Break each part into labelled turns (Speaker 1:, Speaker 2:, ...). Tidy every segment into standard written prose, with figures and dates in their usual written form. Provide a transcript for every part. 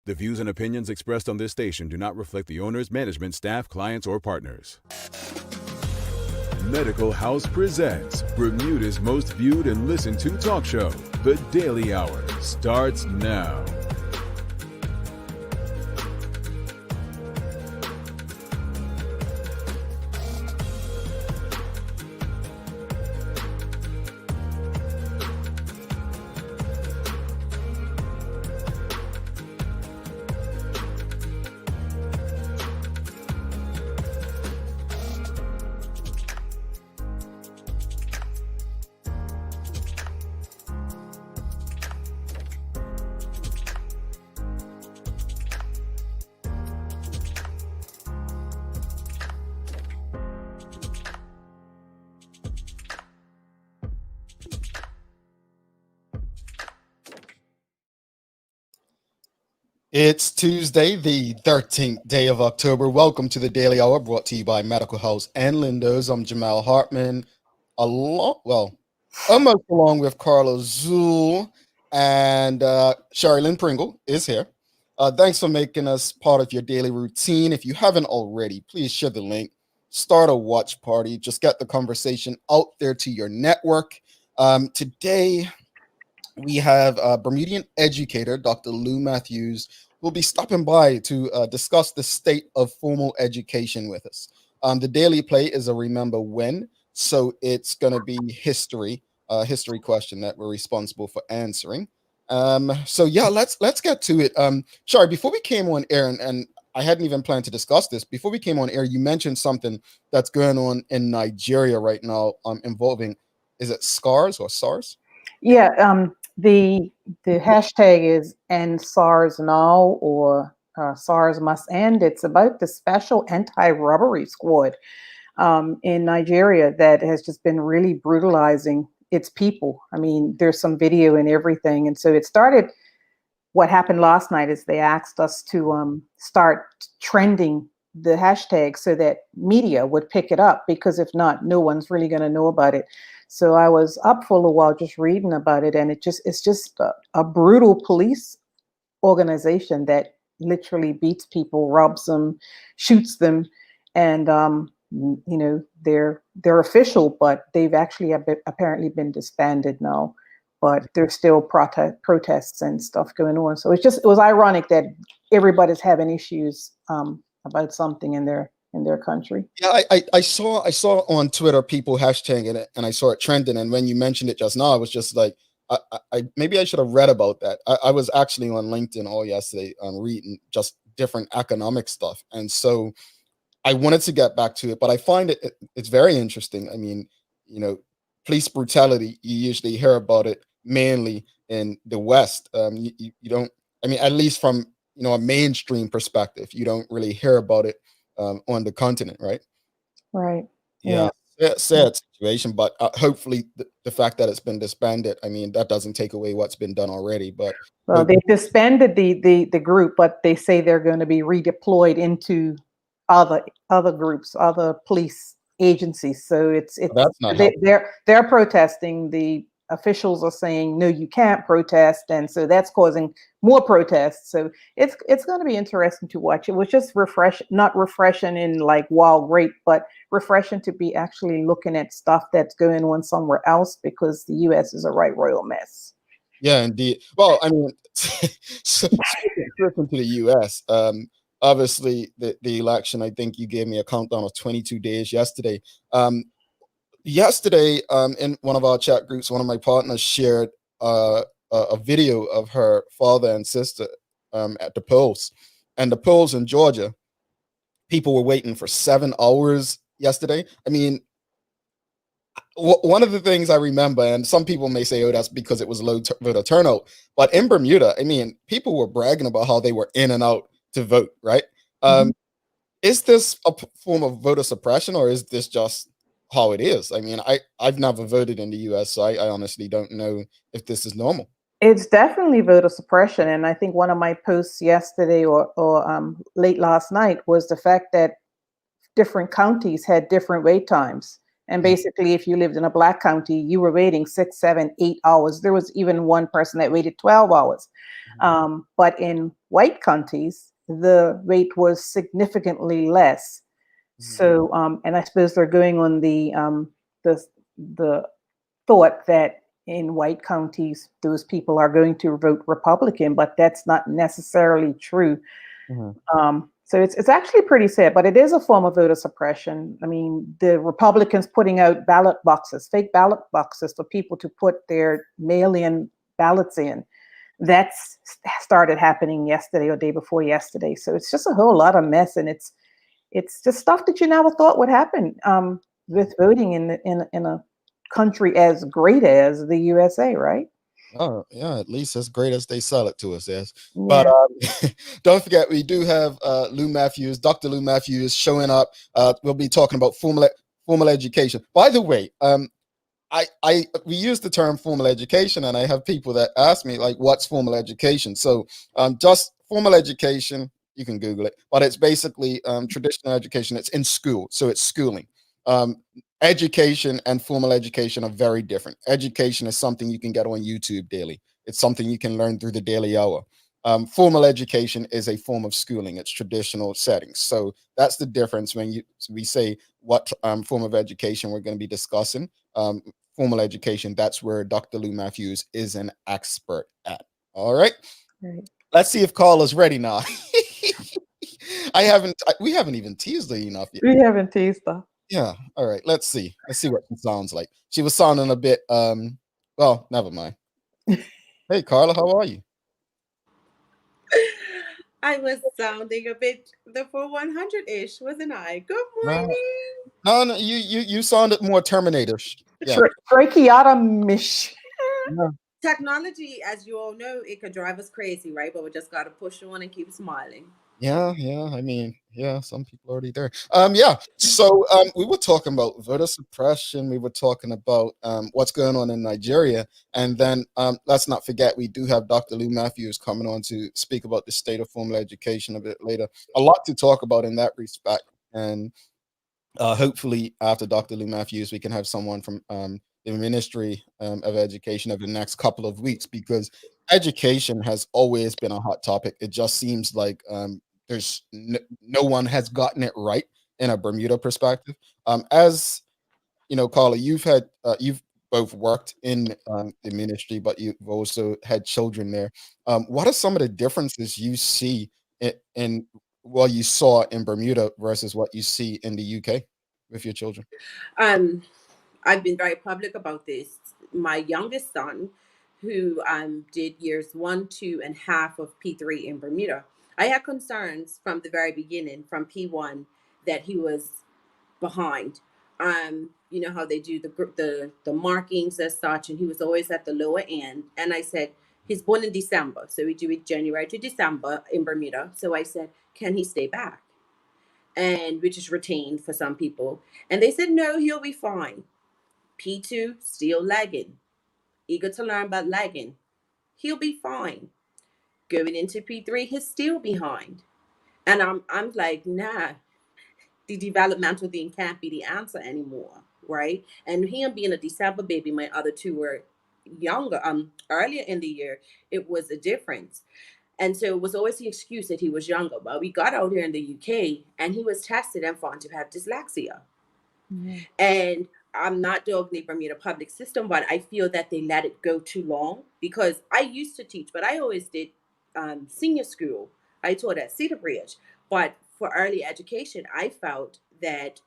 Speaker 1: The views and opinions expressed on this station do not reflect the owners, management, staff, clients, or partners. Medical House presents Bermuda's most viewed and listened to talk show. The Daily Hour starts now.
Speaker 2: It's Tuesday, the 13th day of October. Welcome to the Daily Hour, brought to you by Medical House and Lindo's. I'm Jamal Hartman, almost along with Carlos Zool, and Sherry Lynn Pringle is here. Thanks for making us part of your daily routine. If you haven't already, please share the link, start a watch party, just get the conversation out there to your network. Today, we have Bermudian Educator Dr. Lou Matthews will be stopping by to discuss the state of formal education with us. The daily play is a remember when, so it's going to be history question that we're responsible for answering. So yeah, let's get to it. Sorry, before we came on air, and I hadn't even planned to discuss this. Before we came on air, you mentioned something that's going on in Nigeria right now, involving, is it SCARS or SARS?
Speaker 3: Yeah, the hashtag is End SARS Now, or SARS Must End. It's about the special anti-robbery squad in Nigeria that has just been really brutalizing its people. I mean, there's some video and everything. And so it started, what happened last night is they asked us to start trending the hashtag so that media would pick it up, because if not, no one's really going to know about it. So I was up for a little while just reading about it, and it's just a brutal police organization that literally beats people, robs them, shoots them, and they're official, but they've actually apparently been disbanded now. But there's still protests and stuff going on. So it was ironic that everybody's having issues about something in their country.
Speaker 2: Yeah, I saw on Twitter people hashtagging it, and I saw it trending. And when you mentioned it just now, I was just like, I maybe I should have read about that. I was actually on LinkedIn all yesterday reading just different economic stuff, and so I wanted to get back to it. But I find it's very interesting. I mean, police brutality, you usually hear about it mainly in the West. You don't. I mean, at least from a mainstream perspective, you don't really hear about it on the continent, right?
Speaker 3: Right.
Speaker 2: Yeah. Sad situation, but hopefully the fact that it's been disbanded, I mean, that doesn't take away what's been done already. But
Speaker 3: well, they disbanded the group, but they say they're going to be redeployed into other groups, other police agencies. So
Speaker 2: that's not
Speaker 3: they're protesting. The officials are saying, no, you can't protest, and so that's causing more protests. So it's going to be interesting to watch. It was just not refreshing in like, wow, great, but refreshing to be actually looking at stuff that's going on somewhere else, because the U.S. is a right royal mess.
Speaker 2: Yeah, indeed. Well, I mean, switching to the U.S., obviously the election, I think you gave me a countdown of 22 days yesterday. Yesterday, in one of our chat groups, one of my partners shared a video of her father and sister at the polls. And the polls in Georgia, people were waiting for 7 hours yesterday. I mean, one of the things I remember, and some people may say, oh, that's because it was low voter turnout. But in Bermuda, I mean, people were bragging about how they were in and out to vote, right? Mm-hmm. Is this a form of voter suppression, or is this just how it is? I mean, I've never voted in the US, so I honestly don't know if this is normal.
Speaker 3: It's definitely voter suppression. And I think one of my posts yesterday or late last night was the fact that different counties had different wait times. And basically, if you lived in a black county, you were waiting 6, 7, 8 hours. There was even one person that waited 12 hours. But in white counties, the wait was significantly less. So, and I suppose they're going on the the thought that in white counties, those people are going to vote Republican, but that's not necessarily true. So it's actually pretty sad, but it is a form of voter suppression. I mean, the Republicans putting out ballot boxes, fake ballot boxes for people to put their mail-in ballots in. That's started happening yesterday or day before yesterday. So it's just a whole lot of mess, and it's just stuff that you never thought would happen with voting in a country as great as the USA, right?
Speaker 2: Oh, yeah, at least as great as they sell it to us as. But
Speaker 3: Yeah.
Speaker 2: don't forget, we do have Lou Matthews, Dr. Lou Matthews showing up. We'll be talking about formal education. By the way, we use the term formal education, and I have people that ask me, like, what's formal education? So just formal education, you can Google it, but it's basically traditional education. It's in school, so it's schooling. Education and formal education are very different. Education is something you can get on YouTube daily. It's something you can learn through the daily hour. Formal education is a form of schooling. It's traditional settings. So that's the difference when we say what form of education we're going to be discussing. Formal education, that's where Dr. Lou Matthews is an expert at. All right.
Speaker 3: Right.
Speaker 2: Let's see if Carla's ready now. We haven't even teased her enough yet.
Speaker 3: We haven't teased her.
Speaker 2: Yeah. All right. Let's see what she sounds like. She was sounding a bit, well, never mind. Hey, Carla, how are you?
Speaker 4: I was sounding a bit the 400-ish, wasn't I? Good morning.
Speaker 2: No, you sounded more Terminator-ish. Yeah.
Speaker 3: Tracheotomish.
Speaker 4: Technology, as you all know, it could drive us crazy, right? But we just got to push on and keep smiling.
Speaker 2: Yeah. I mean, yeah, some people are already there. Yeah. So we were talking about voter suppression. We were talking about what's going on in Nigeria. And then let's not forget, we do have Dr. Lou Matthews coming on to speak about the state of formal education a bit later. A lot to talk about in that respect. And hopefully after Dr. Lou Matthews, we can have someone from the Ministry of Education over the next couple of weeks, because education has always been a hot topic. It just seems like there's no one has gotten it right in a Bermuda perspective. As you know, Carla, you've both worked in the ministry, but you've also had children there. What are some of the differences you see in what you saw in Bermuda versus what you see in the UK with your children?
Speaker 4: I've been very public about this. My youngest son, who did years 1, 2, and half of P3 in Bermuda, I had concerns from the very beginning, from P1, that he was behind. You know how they do the markings as such, and he was always at the lower end. And I said, he's born in December, so we do it January to December in Bermuda. So I said, can he stay back? And which is retained for some people. And they said, no, he'll be fine. P2, still lagging. Eager to learn, but lagging. He'll be fine. Going into P3, he's still behind. And I'm like, nah, the developmental thing can't be the answer anymore, right? And him being a December baby, my other two were younger, earlier in the year, it was a difference. And so it was always the excuse that he was younger. But we got out here in the UK and he was tested and found to have dyslexia. Mm-hmm. And I'm not dogging the Bermuda public system, but I feel that they let it go too long, because I used to teach, but I always did senior school. I taught at Cedar Bridge. But for early education, I felt that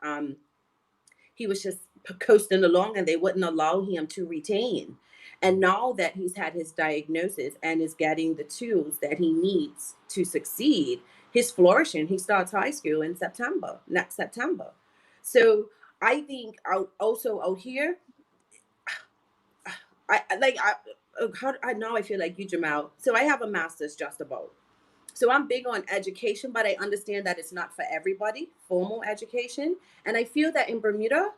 Speaker 4: he was just coasting along and they wouldn't allow him to retain. And now that he's had his diagnosis and is getting the tools that he needs to succeed, he's flourishing. He starts high school in September, next September. So I think also out here, I now I feel like you, Jamal. So I have a master's just about. So I'm big on education, but I understand that it's not for everybody, formal education. And I feel that in Bermuda,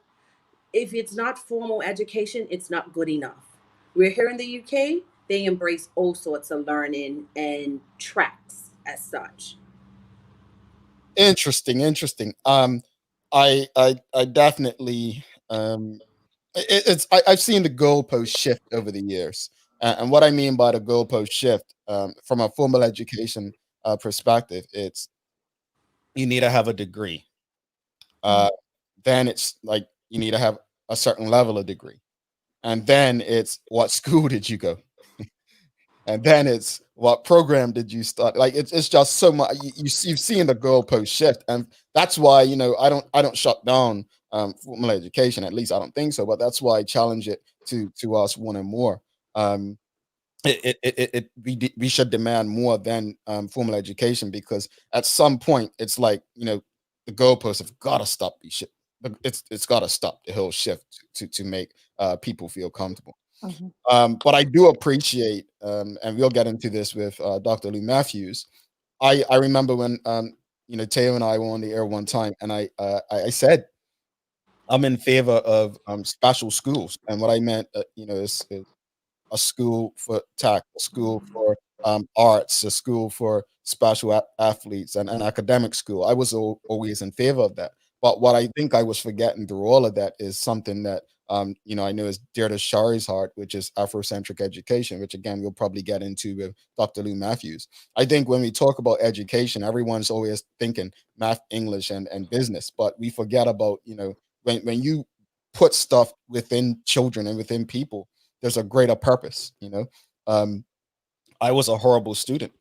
Speaker 4: if it's not formal education, it's not good enough. We're here in the UK, they embrace all sorts of learning and tracks as such.
Speaker 2: Interesting. I definitely I've seen the goalpost shift over the years, and what I mean by the goalpost shift, from a formal education perspective, it's you need to have a degree. Uh, then it's like you need to have a certain level of degree, and then it's what school did you go, and then it's what program did you start. Like it's just so much. You've seen the goalpost shift, and that's why I don't shut down formal education. At least I don't think so. But that's why I challenge it to us one and more. Um, we should demand more than formal education, because at some point it's like the goalposts have got to stop these shit. It's got to stop the whole shift to make people feel comfortable.
Speaker 3: Mhm.
Speaker 2: But I do appreciate, and we'll get into this with Dr. Lou Matthews. I remember when Teo and I were on the air one time, and I said I'm in favor of special schools, and what I meant, is a school for tech, a school for arts, a school for special athletes, and an academic school. I was always in favor of that. But what I think I was forgetting through all of that is something that I know is dear to Shari's heart, which is Afrocentric education, which again we'll probably get into with Dr. Lou Matthews. I think when we talk about education, everyone's always thinking math, English, and business, but we forget about when you put stuff within children and within people, there's a greater purpose. um I was a horrible student,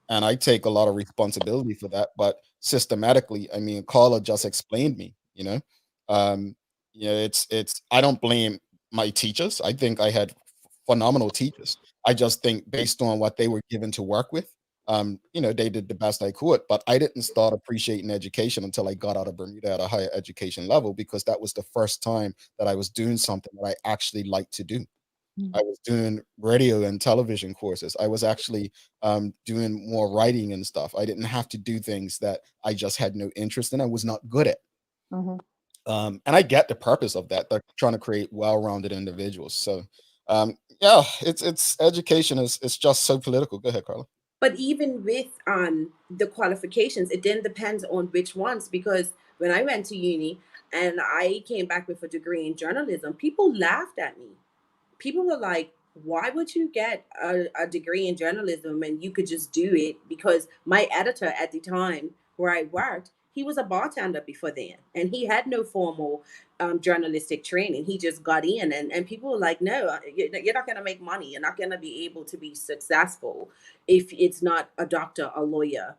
Speaker 2: and I take a lot of responsibility for that, but systematically, I mean, Carla just explained me. um it's I don't blame my teachers. I think I had phenomenal teachers. I just think based on what they were given to work with, they did the best I could, but I didn't start appreciating education until I got out of Bermuda at a higher education level, because that was the first time that I was doing something that I actually liked to do. I was doing radio and television courses. I was actually doing more writing and stuff. I didn't have to do things that I just had no interest in. I was not good at.
Speaker 3: Mhm.
Speaker 2: And I get the purpose of that. They're trying to create well-rounded individuals. So, yeah, it's education is it's just so political. Go ahead, Carla.
Speaker 4: But even with the qualifications, it then depends on which ones. Because when I went to uni and I came back with a degree in journalism, people laughed at me. People were like, why would you get a degree in journalism and you could just do it? Because my editor at the time where I worked, he was a bartender before then, and he had no formal journalistic training. He just got in, and people were like, no, you're not going to make money. You're not going to be able to be successful if it's not a doctor, a lawyer.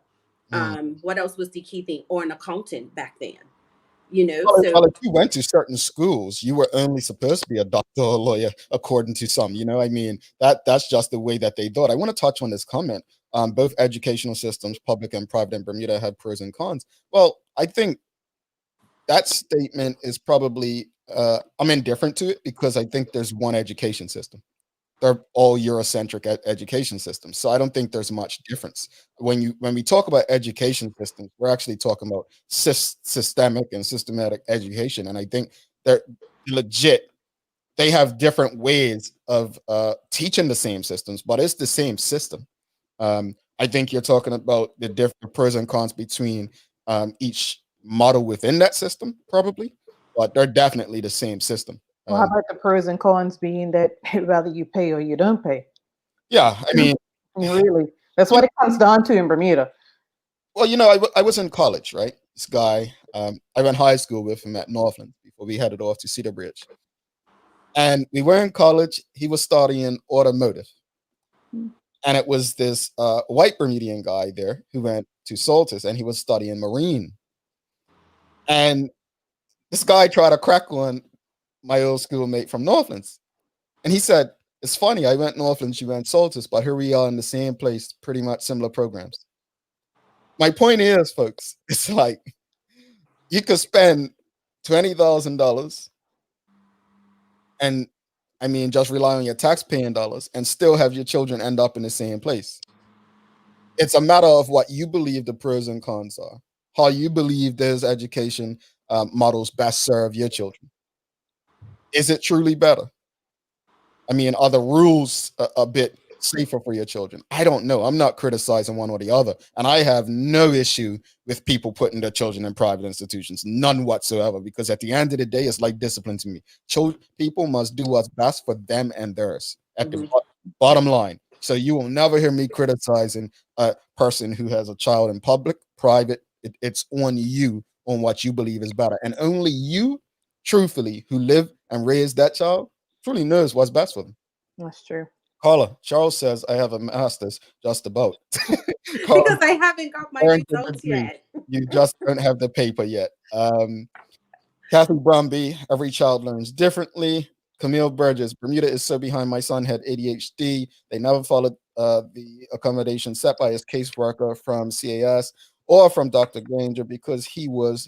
Speaker 2: Mm.
Speaker 4: What else was the key thing? Or an accountant back then,
Speaker 2: Well,
Speaker 4: So
Speaker 2: if you went to certain schools, you were only supposed to be a doctor or a lawyer, according to some. I mean, that's just the way that they thought. I want to touch on this comment. Both educational systems, public and private in Bermuda, had pros and cons. Well, I think that statement is probably I'm indifferent to it, because I think there's one education system. They're all Eurocentric education systems. So I don't think there's much difference. When we talk about education systems, we're actually talking about systemic and systematic education. And I think they're legit. They have different ways of teaching the same systems, but it's the same system. I think you're talking about the different pros and cons between each model within that system, probably, but they're definitely the same system.
Speaker 3: Well, how
Speaker 2: Um,
Speaker 3: about the pros and cons being that whether you pay or you don't pay?
Speaker 2: yeah, I mean,
Speaker 3: I mean, really, that's
Speaker 2: you
Speaker 3: what it comes down to in Bermuda.
Speaker 2: Well, I was in college, right? This guy, I went high school with him at Northland before we headed off to Cedar Bridge. And we were in college. He was studying automotive.
Speaker 3: Mm.
Speaker 2: And it was this white Bermudian guy there who went to Saltus, and he was studying marine. And this guy tried to crack on my old schoolmate from Northlands. And he said, it's funny, I went Northlands, you went Saltus, but here we are in the same place, pretty much similar programs. My point is, folks, it's like you could spend $20,000, and I mean just rely on your tax-paying dollars, and still have your children end up in the same place. It's a matter of what you believe the pros and cons are, how you believe those education models best serve your children. Is it truly better? I mean, are the rules a bit safer for your children? I don't know. I'm not criticizing one or the other. And I have no issue with people putting their children in private institutions, none whatsoever, because at the end of the day, it's like discipline to me. People must do what's best for them and theirs at the bottom line. So you will never hear me criticizing a person who has a child in public, private. It's on you on what you believe is better. And only you, truthfully, who live and raise that child, truly knows what's best for them.
Speaker 3: That's true.
Speaker 2: Carla, Charles says I have a master's, just about. Carla,
Speaker 4: Because I haven't got my
Speaker 2: earned the
Speaker 4: results
Speaker 2: degree.
Speaker 4: yet.
Speaker 2: You just don't have the paper yet. Kathy Brumby, every child learns differently. Camille Burgess, Bermuda is so behind. My son had ADHD. They never followed the accommodation set by his caseworker from CAS or from Dr. Granger because he was,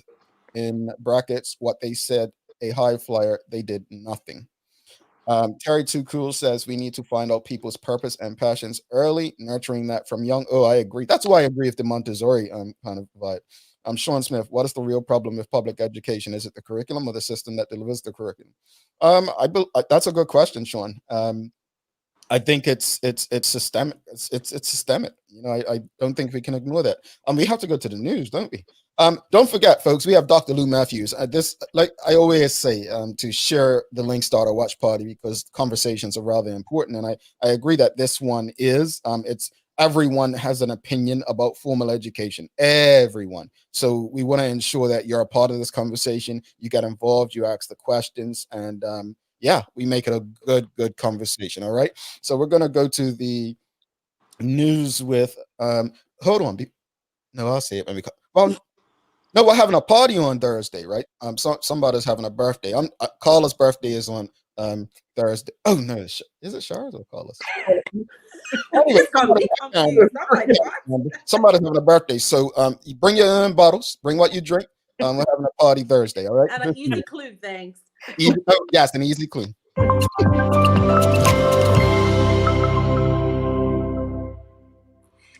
Speaker 2: in brackets, what they said, a high flyer. They did nothing. Terry Too Cool says we need to find out people's purpose and passions early, nurturing that from young. Oh, I agree. That's why I agree with the Montessori kind of vibe. Sean Smith, what is the real problem with public education? Is it the curriculum or the system that delivers the curriculum? That's a good question, Sean. I think it's systemic. It's systemic. I don't think we can ignore that. We have to go to the news, don't we? Don't forget, folks, we have Dr. Lou Matthews. This, like I always say, to share the Link Starter Watch Party because conversations are rather important. And I agree that this one is. It's everyone has an opinion about formal education. Everyone. So we want to ensure that you're a part of this conversation. You get involved. You ask the questions, and yeah, we make it a good conversation. All right. So we're gonna go to the news with. Hold on. No, I'll say it. Well, no, we're having a party on Thursday, right? Somebody's having a birthday. Carla's birthday is on Thursday. Oh no, is it Shara's or Carla's? Anyway,
Speaker 4: It's got me confused. I'm like, what?
Speaker 2: somebody's having a birthday, so you bring your own bottles, bring what you drink. We're having a party Thursday, all right?
Speaker 4: And an easy clue, thanks.
Speaker 2: Yes, an easy clue.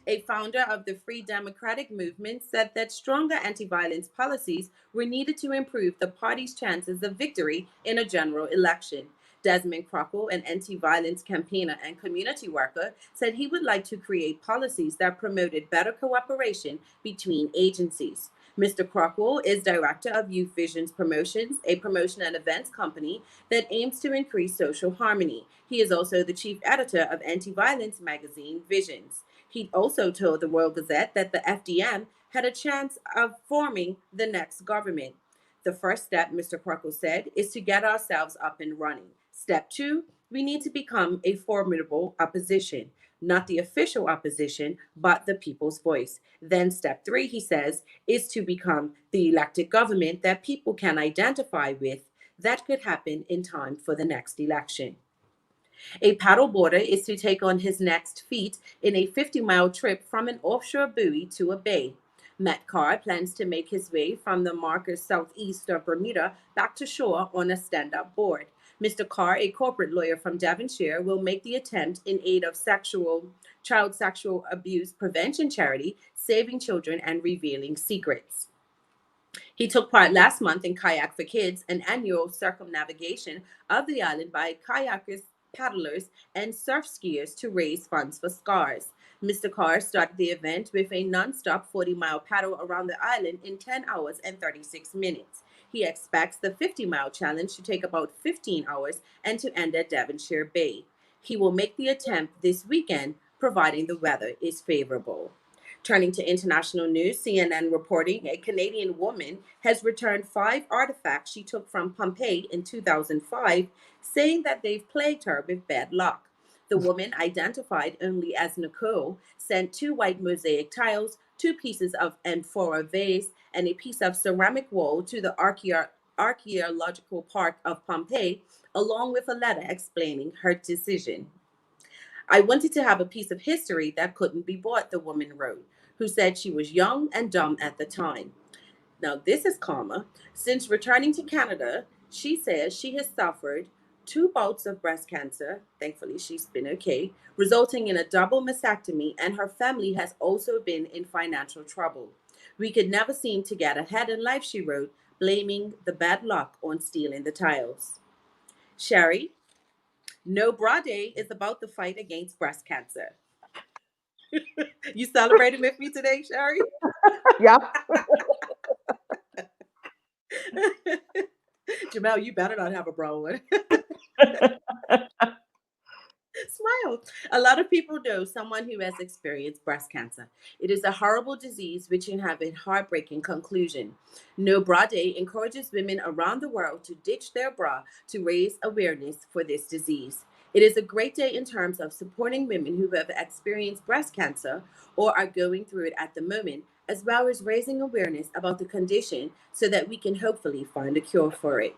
Speaker 4: A founder of the Free Democratic Movement said that stronger anti-violence policies were needed to improve the party's chances of victory in a general election. Desmond Crockle, an anti-violence campaigner and community worker, said he would like to create policies that promoted better cooperation between agencies. Mr. Crockle is director of Youth Visions Promotions, a promotion and events company that aims to increase social harmony. He is also the chief editor of anti-violence magazine Visions. He also told the World Gazette that the FDM had a chance of forming the next government. The first step, Mr. Crockle said, is to get ourselves up and running. Step 2, we need to become a formidable opposition, not the official opposition, but the people's voice. Then step 3, he says, is to become the elected government that people can identify with. That could happen in time for the next election. A paddleboarder is to take on his next feat in a 50-mile trip from an offshore buoy to a bay. Matt Carr plans to make his way from the Marcus southeast of Bermuda back to shore on a stand-up board. Mr. Carr, a corporate lawyer from Devonshire, will make the attempt in aid of child sexual abuse prevention charity, Saving Children and Revealing Secrets. He took part last month in Kayak for Kids, an annual circumnavigation of the island by kayakers, paddlers, and surf skiers to raise funds for SCARS. Mr. Carr started the event with a non-stop 40-mile paddle around the island in 10 hours and 36 minutes. He expects the 50-mile challenge to take about 15 hours and to end at Devonshire Bay. He will make the attempt this weekend, providing the weather is favorable. Turning to international news, CNN reporting a Canadian woman has returned 5 artifacts she took from Pompeii in 2005, saying that they've plagued her with bad luck. The woman, identified only as Nicole, sent 2 white mosaic tiles, 2 pieces of amphora vase, and a piece of ceramic wall to the archaeological park of Pompeii, along with a letter explaining her decision. I wanted to have a piece of history that couldn't be bought, the woman wrote, who said she was young and dumb at the time. Now, this is karma. Since returning to Canada, she says she has suffered 2 bouts of breast cancer. Thankfully, she's been okay, resulting in a double mastectomy, and her family has also been in financial trouble. We could never seem to get ahead in life, she wrote, blaming the bad luck on stealing the tiles. Sherry, No Bra Day is about the fight against breast cancer. You celebrating with me today, Sherry?
Speaker 3: Yeah.
Speaker 4: Jamel, you better not have a bra on. Smile. A lot of people know someone who has experienced breast cancer. It is a horrible disease which can have a heartbreaking conclusion. No Bra Day encourages women around the world to ditch their bra to raise awareness for this disease. It is a great day in terms of supporting women who have experienced breast cancer or are going through it at the moment, as well as raising awareness about the condition so that we can hopefully find a cure for it.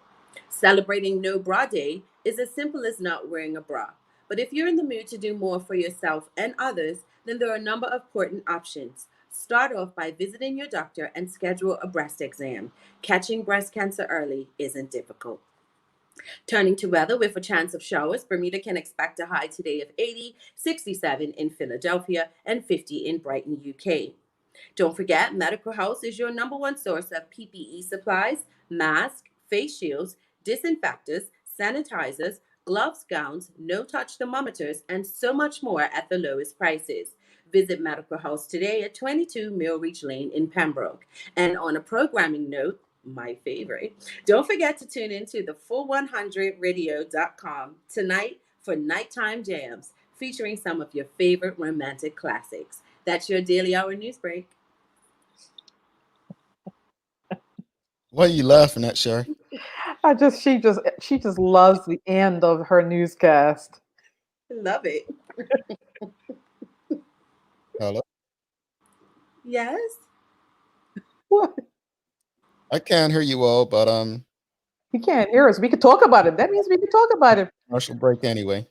Speaker 4: Celebrating No Bra Day is as simple as not wearing a bra. But if you're in the mood to do more for yourself and others, then there are a number of important options. Start off by visiting your doctor and schedule a breast exam. Catching breast cancer early isn't difficult. Turning to weather with a chance of showers, Bermuda can expect a high today of 80, 67 in Philadelphia, and 50 in Brighton, UK. Don't forget, Medical House is your number one source of PPE supplies, masks, face shields, disinfectants, sanitizers, gloves, gowns, no-touch thermometers, and so much more at the lowest prices. Visit Medical House today at 22 Millreach Lane in Pembroke. And on a programming note, my favorite, don't forget to tune into the full100radio.com tonight for Nighttime Jams, featuring some of your favorite romantic classics. That's your Daily Hour news break.
Speaker 2: What are you laughing at, Sherry?
Speaker 3: She just loves the end of her newscast.
Speaker 4: Love it.
Speaker 2: Hello?
Speaker 4: Yes.
Speaker 3: What?
Speaker 2: I can't hear you all, but
Speaker 3: You can't hear us. We can talk about it. That means we can talk about it.
Speaker 2: commercial break anyway.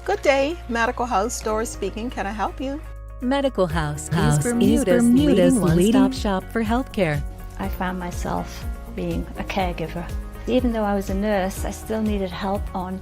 Speaker 5: Good day, Medical House Doris speaking. Can I help you?
Speaker 6: Medical House
Speaker 7: House
Speaker 6: is Bermuda's one-stop shop for healthcare.
Speaker 7: I found myself being a caregiver. Even though I was a nurse, I still needed help on,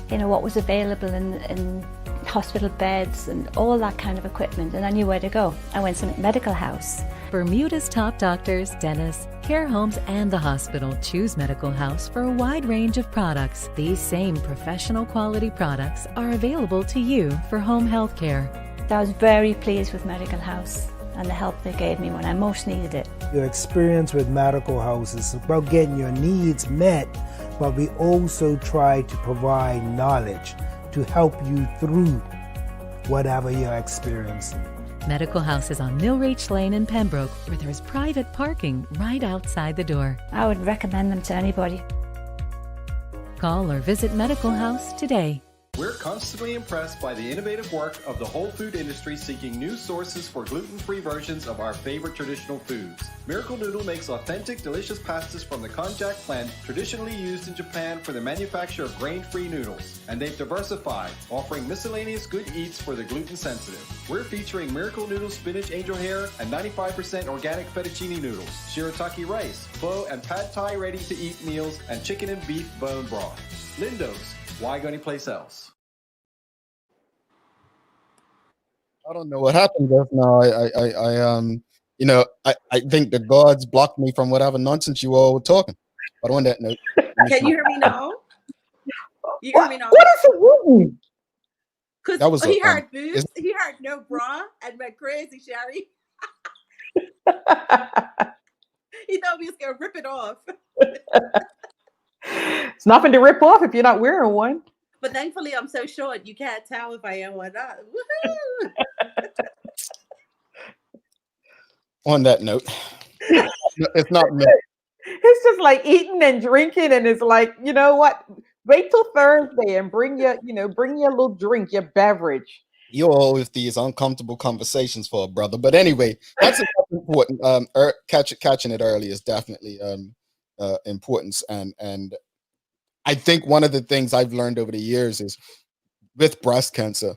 Speaker 7: what was available in hospital beds and all that kind of equipment, and I knew where to go. I went to Medical House.
Speaker 6: Bermuda's top doctors, dentists, care homes, and the hospital choose Medical House for a wide range of products. These same professional quality products are available to you for home health care.
Speaker 7: I was very pleased with Medical House and the help they gave me when I most needed it.
Speaker 8: Your experience with Medical House is about getting your needs met, but we also try to provide knowledge to help you through whatever you're experiencing.
Speaker 6: Medical House is on Millreach Lane in Pembroke, where there's private parking right outside the door.
Speaker 7: I would recommend them to anybody.
Speaker 6: Call or visit Medical House today.
Speaker 9: We're constantly impressed by the innovative work of the whole food industry seeking new sources for gluten-free versions of our favorite traditional foods. Miracle Noodle makes authentic, delicious pastas from the konjac plant traditionally used in Japan for the manufacture of grain-free noodles. And they've diversified, offering miscellaneous good eats for the gluten-sensitive. We're featuring Miracle Noodle spinach angel hair and 95% organic fettuccine noodles, shirataki rice, pho and pad thai ready-to-eat meals, and chicken and beef bone broth. Lindo's. Why go anyplace else?
Speaker 2: I don't know what happened just now. I think the gods blocked me from whatever nonsense you all were talking. But on that note,
Speaker 4: Can you hear me now? You hear me now?
Speaker 3: What is it written?
Speaker 4: Because he heard boobs, he heard no bra, and went crazy, Sherry. He thought we was gonna rip it off.
Speaker 3: It's nothing to rip off if you're not wearing one.
Speaker 4: But thankfully, I'm so short, you can't tell if I am or not. Woohoo!
Speaker 2: On that note, it's not me.
Speaker 3: It's just like eating and drinking, and it's like, you know what? Wait till Thursday and bring your little drink, your beverage.
Speaker 2: You all with these uncomfortable conversations for a brother. But anyway, that's important. Catching it early is definitely importance, and I think one of the things I've learned over the years is with breast cancer,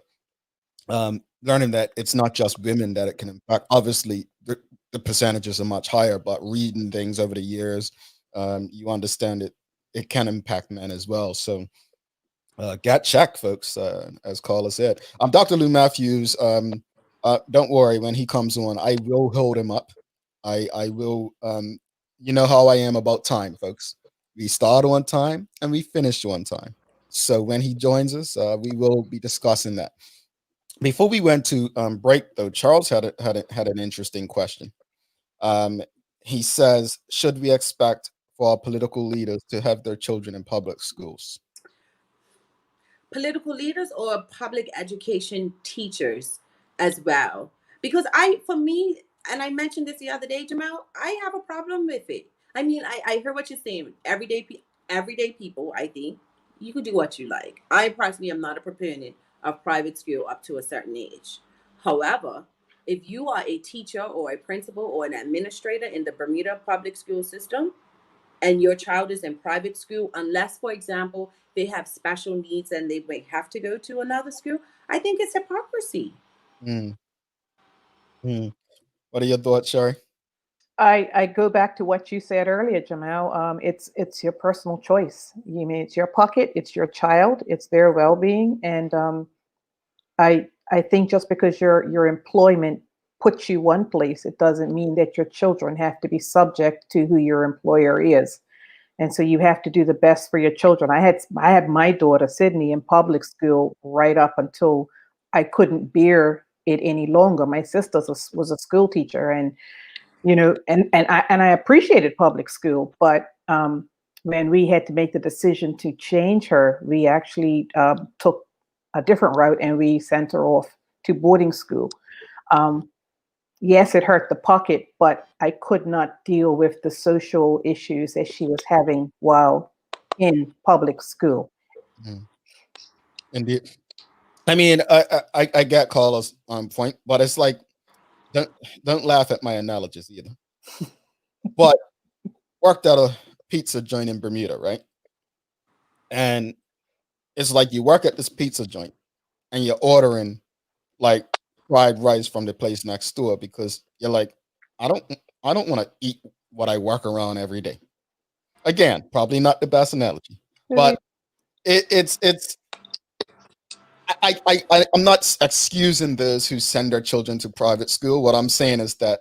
Speaker 2: learning that it's not just women that it can impact. Obviously, the percentages are much higher, but reading things over the years, you understand it can impact men as well. So get checked, folks, as Carla said. I'm Dr. Lou Matthews. Don't worry, when he comes on, I will hold him up. I will, you know how I am about time, folks. We start on time and we finish on time. So when he joins us, we will be discussing that. Before we went to break, though, Charles had an interesting question. He says, should we expect for our political leaders to have their children in public schools?
Speaker 4: Political leaders or public education teachers as well? Because for me, and I mentioned this the other day, Jamal, I have a problem with it. I mean, I hear what you're saying. Everyday people, I think you can do what you like. I personally am not a proponent of private school up to a certain age. However, if you are a teacher or a principal or an administrator in the Bermuda public school system, and your child is in private school, unless, for example, they have special needs and they may have to go to another school, I think it's hypocrisy.
Speaker 2: Mm. Mm. What are your thoughts, Sherry?
Speaker 3: I go back to what you said earlier, Jamal. It's your personal choice. You mean it's your pocket, it's your child, it's their well-being, and I think just because your employment puts you one place, it doesn't mean that your children have to be subject to who your employer is. And so you have to do the best for your children. I had my daughter Sydney in public school right up until I couldn't bear it any longer. My sister was a school teacher, and and I appreciated public school, but when we had to make the decision to change her, we actually took a different route and we sent her off to boarding school. Yes, it hurt the pocket, but I could not deal with the social issues that she was having while in public school.
Speaker 2: Indeed. I mean, I get Carla's point, but it's like, don't laugh at my analogies either. But worked at a pizza joint in Bermuda, right? And it's like you work at this pizza joint and you're ordering like fried rice from the place next door because you're like, I don't want to eat what I work around every day. Again, probably not the best analogy, but it's I'm not excusing those who send their children to private school. What I'm saying is that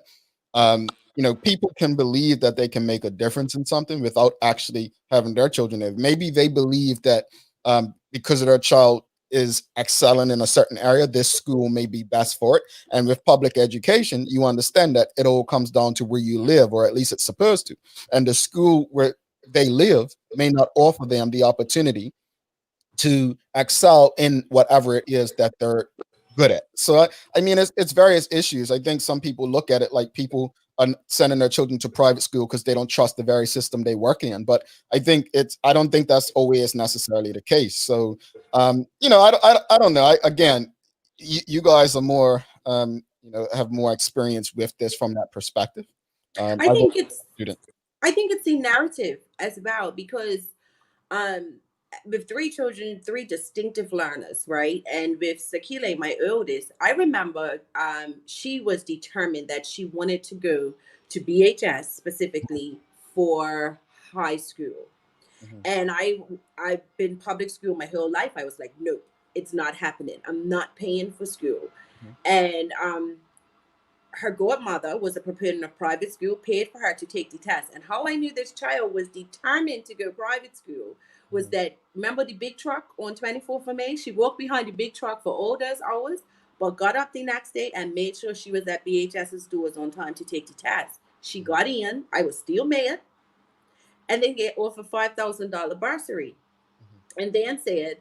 Speaker 2: people can believe that they can make a difference in something without actually having their children there. Maybe they believe that because their child is excelling in a certain area, this school may be best for it. And with public education, you understand that it all comes down to where you live, or at least it's supposed to. And the school where they live may not offer them the opportunity to excel in whatever it is that they're good at. So I mean, it's various issues. I think some people look at it like people are sending their children to private school because they don't trust the very system they work in. But I don't think that's always necessarily the case. So I don't know. Again, you guys are more have more experience with this from that perspective.
Speaker 4: I think it's the narrative as well, because with three children, three distinctive learners, right? And with Sakile, my oldest, I remember she was determined that she wanted to go to BHS specifically for high school. Mm-hmm. And I've been public school my whole life. I was like, no, it's not happening. I'm not paying for school. Mm-hmm. And her godmother was a proponent of private school, paid for her to take the test. And how I knew this child was determined to go private school was that, remember the big truck on 24th of May? She walked behind the big truck for all those hours, but got up the next day and made sure she was at BHS's doors on time to take the test. She got in. I was still mad. And they get off a $5,000 bursary. Mm-hmm. And Dan said,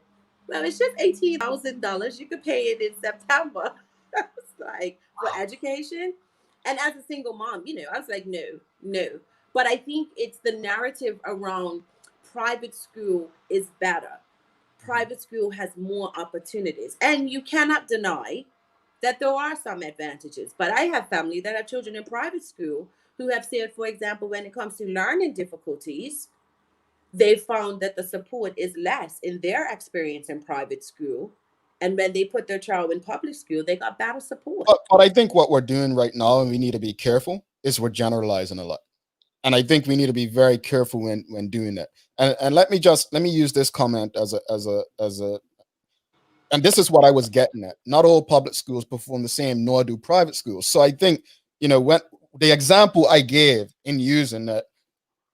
Speaker 4: well, it's just $18,000. You could pay it in September. I was like, for education. And as a single mom, I was like, no. But I think it's the narrative around private school is better. Private school has more opportunities. And you cannot deny that there are some advantages. But I have family that have children in private school who have said, for example, when it comes to learning difficulties, they found that the support is less in their experience in private school. And when they put their child in public school, they got better support.
Speaker 2: But I think what we're doing right now, and we need to be careful, is we're generalizing a lot. And I think we need to be very careful when doing that. And let me use this comment as a and this is what I was getting at. Not all public schools perform the same, nor do private schools. So I think, when the example I gave in using that,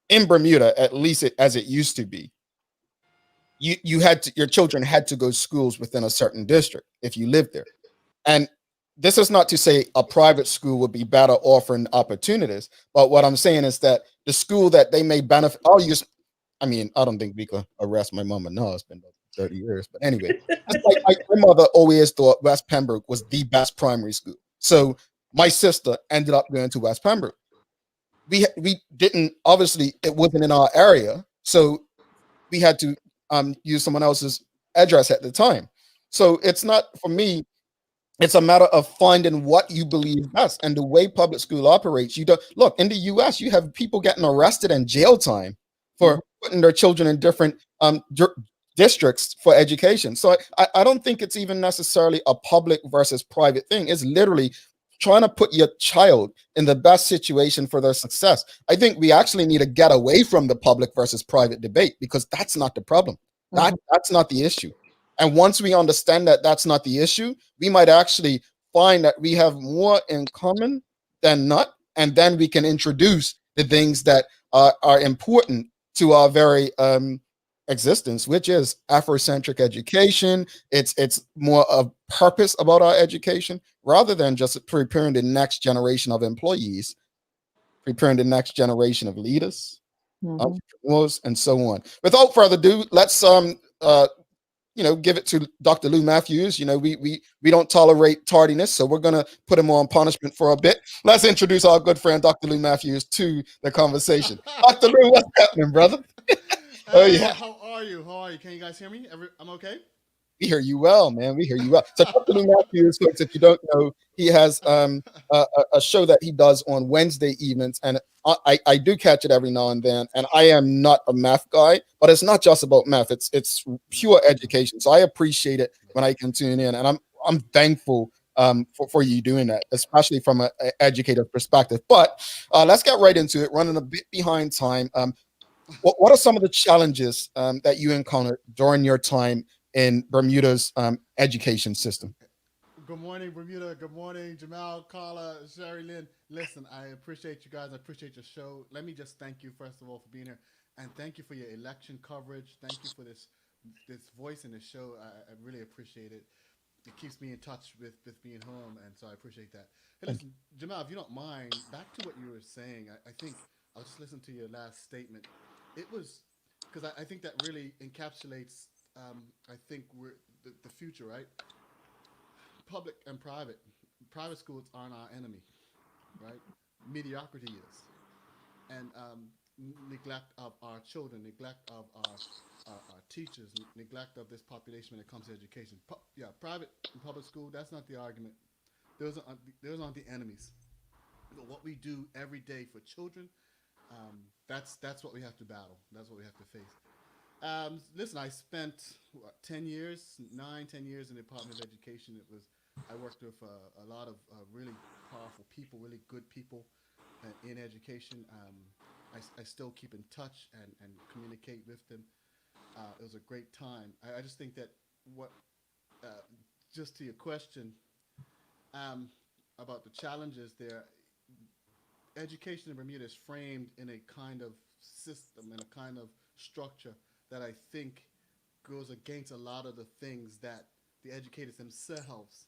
Speaker 2: in Bermuda, at least as it used to be, your children had to go to schools within a certain district if you lived there. And this is not to say a private school would be better offering opportunities, but what I'm saying is that the school that they may benefit, I don't think we could arrest my mama. No, it's been 30 years. But anyway, it's like my mother always thought West Pembroke was the best primary school. So my sister ended up going to West Pembroke. We didn't, obviously, it wasn't in our area. So we had to use someone else's address at the time. So it's not, for me, it's a matter of finding what you believe best. And the way public school operates, you don't look in the US, you have people getting arrested and jail time for putting their children in different districts for education. So I don't think it's even necessarily a public versus private thing. It's literally trying to put your child in the best situation for their success. I think we actually need to get away from the public versus private debate, because that's not the problem. That's not the issue. And once we understand that that's not the issue, we might actually find that we have more in common than not. And then we can introduce the things that are important to our very existence, which is Afrocentric education. It's more of purpose about our education rather than just preparing the next generation of employees, preparing the next generation of leaders, entrepreneurs, and so on. Without further ado, let's give it to Dr. Lou Matthews. We don't tolerate tardiness, so we're gonna put him on punishment for a bit. Let's introduce our good friend Dr. Lou Matthews to the conversation. Dr. Lou, what's happening, brother? Oh yeah.
Speaker 10: How are you? Can you guys hear me? I'm okay?
Speaker 2: We hear you well, man. We hear you well. So Dr. Lou Matthews, folks, if you don't know, he has a show that he does on Wednesday evenings, and I do catch it every now and then. And I am not a math guy, but it's not just about math. It's pure education. So I appreciate it when I can tune in, and I'm thankful for you doing that, especially from an educator perspective. But let's get right into it. Running a bit behind time. What are some of the challenges that you encountered during your time in Bermuda's education system?
Speaker 10: Good morning, Bermuda. Good morning, Jamal, Carla, Sherry Lynn. Listen, I appreciate you guys. I appreciate your show. Let me just thank you, first of all, for being here. And thank you for your election coverage. Thank you for this voice in the show. I really appreciate it. It keeps me in touch with being home, and so I appreciate that. Hey, listen, Jamal, if you don't mind, back to what you were saying, I think I'll just listen to your last statement. It was, because I think that really encapsulates I think we're the future, right? Public and private. Private schools aren't our enemy, right? Mediocrity is. And neglect of our children, neglect of our teachers, neglect of this population when it comes to education. Private and public school, that's not the argument. Those aren't the enemies. What we do every day for children, that's what we have to battle. That's what we have to face. Listen, I spent 10 years in the Department of Education. I worked with a lot of really powerful people, really good people in education. I still keep in touch and communicate with them. It was a great time. I just think that just to your question about the challenges there, education in Bermuda is framed in a kind of system, in a kind of structure that I think goes against a lot of the things that the educators themselves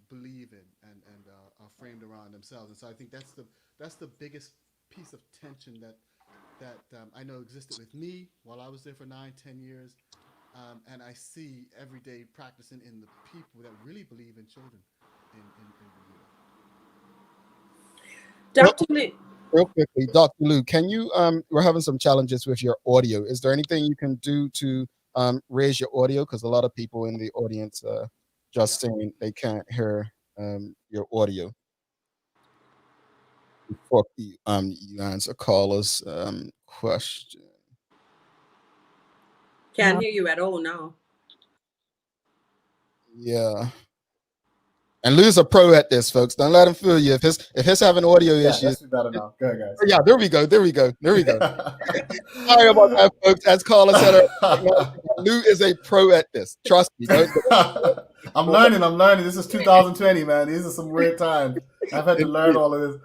Speaker 10: believe in and are framed around themselves. And so I think that's the biggest piece of tension that I know existed with me while I was there for 9-10 years, and I see every day practicing in the people that really believe in children in Bermuda.
Speaker 4: Dr. Lou.
Speaker 2: Real quickly, Dr. Lou, can you, we're having some challenges with your audio. Is there anything you can do to raise your audio? Because a lot of people in the audience just saying they can't hear your audio. Before you answer Carla's question.
Speaker 4: Can't hear you at all now.
Speaker 2: Yeah. And Lou's a pro at this, folks. Don't let him fool you. If he's having audio issues.
Speaker 11: That's better now. Go ahead, guys.
Speaker 2: Yeah, there we go. Sorry about that, folks. As Carla said, Lou is a pro at this. Trust me.
Speaker 11: I'm learning. This is 2020, man. These are some weird times. I've had to learn all of this.